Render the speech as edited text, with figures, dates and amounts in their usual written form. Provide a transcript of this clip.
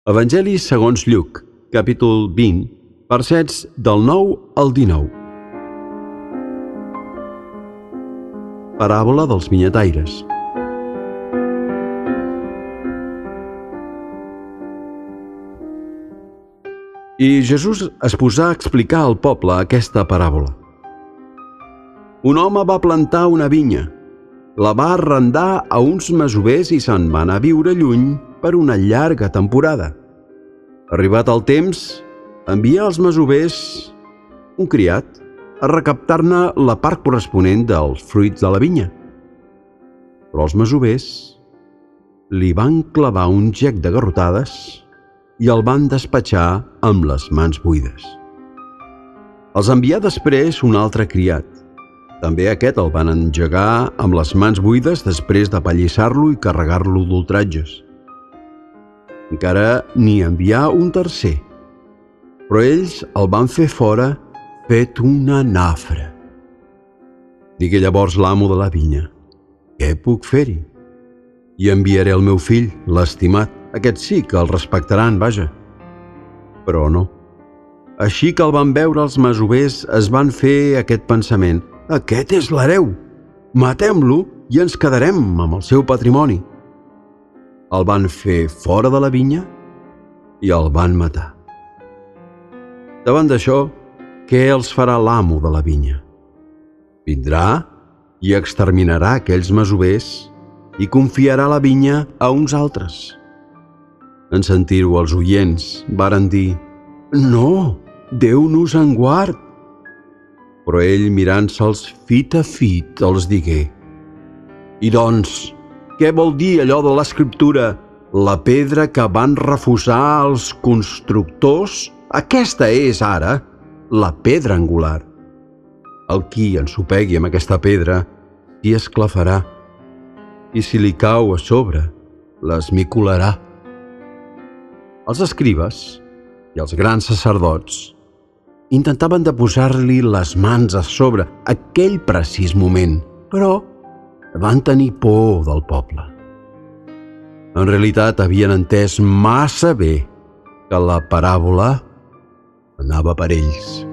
Evangeli segons Lluc, capítol 20, versets del 9 al 19. Paràbola dels vinyataires. I Jesús es posà a explicar al poble aquesta paràbola. Un home va plantar una vinya, la va arrendar a uns masovers i se'n va anar a viure lluny per una llarga temporada. Arribat el temps, envia als masovers un criat a recaptar-ne la part corresponent dels fruits de la vinya. Però els masovers li van clavar un gec de garrotades i el van despatxar amb les mans buides. Els envià després un altre criat. També aquest el van engegar amb les mans buides després d'apallissar-lo i carregar-lo d'ultratges. Encara n'hi envià un tercer, però ells el van fer fora fet una nafra. Digué llavors l'amo de la vinya: «Què puc fer-hi? I enviaré el meu fill, l'estimat. Aquest sí que el respectaran, vaja». Però no. Així que el van veure els masovers, es van fer aquest pensament: «Aquest és l'hereu. Matem-lo i ens quedarem amb el seu patrimoni». El van fer fora de la vinya i el van matar. Davant d'això, què els farà l'amo de la vinya? Vindrà i exterminarà aquells masovers i confiarà la vinya a uns altres. En sentir-ho els oients varen dir: «No, Déu nos en guard». Però ell, mirant-se'ls fit a fit, els digué: «I doncs, què vol dir allò de l'Escriptura? La pedra que van refusar els constructors, aquesta és ara la pedra angular. El qui ensopegui amb aquesta pedra s'hi esclafarà, i si li cau a sobre, l'esmicolarà». Els escribes i els grans sacerdots intentaven de posar-li les mans a sobre aquell precís moment, però van tenir por del poble. En realitat havien entès massa bé que la paràbola anava per ells.